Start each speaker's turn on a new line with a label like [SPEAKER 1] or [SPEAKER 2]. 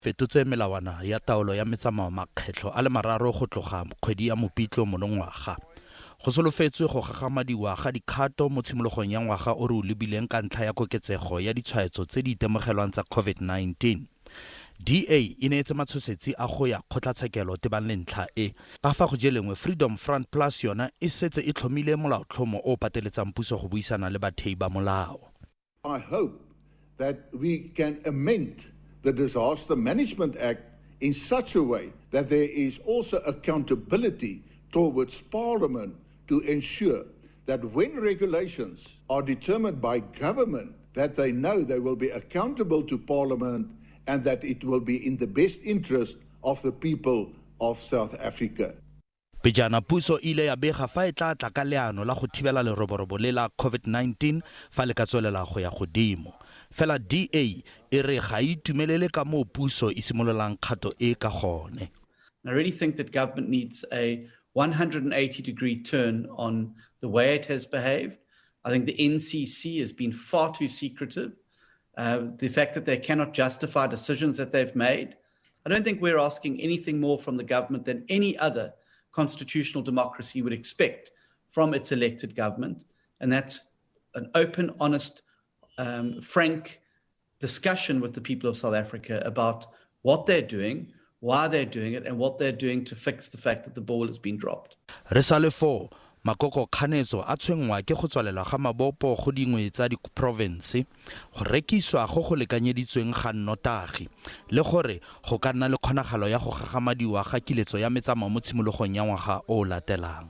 [SPEAKER 1] fetotse melawana ya taolo ya metsamao makgetlo a le mararo go tloga kgwedi ya Mopitlwe monongwaga. Go solofetswe go gagamadiwa ga dikgato mo tshimologong ya ngwaga o re o lebileng ka ntlha ya koketsego ya ditshwaetso tse di itemogelwang tsa COVID-19. DA e neetse matshosetsi a go ya kgotlatshekelo tebang le ntlha e. Ka fa go jelengwe Freedom Front Plus yona e setse e tlhomile molaotlhomo o pateletsang puso go buisana le bathei ba molao.
[SPEAKER 2] I hope that we can amend the Disaster Management Act in such a way that there is also accountability towards Parliament to ensure that when regulations are determined by government, that they know they will be accountable to Parliament and that it will be in the best interest of the people of South Africa.
[SPEAKER 1] Pejana puso ile ya bega fa e tla ka leano la go thibela leroborobo le la COVID-19 fa le ka tswelela go ya godimo. Fela DA e re ga itumelele ka mo puso e simololang kgato e ka gone.
[SPEAKER 3] I really think that government needs a 180-degree turn on the way it has behaved. I think the NCC has been far too secretive. The fact that they cannot justify decisions that they've made. I don't think we're asking anything more from the government than any other constitutional democracy would expect from its elected government. And that's an open, honest, frank discussion with the people of South Africa about what they're doing, why they're doing it, and what they're doing to fix the fact that the ball has been dropped.
[SPEAKER 1] Resale makoko kganetso a tshwengwa ke go tswalela ga mabopo go dingwe tsa diprovince go rekiswa go lekanyeditsweng ga nnotagi le gore go ka nna le kgonagalo ya go gagamadiwa ga kiletso ya metsamao mo tshimologong ya ngwaga o latelang.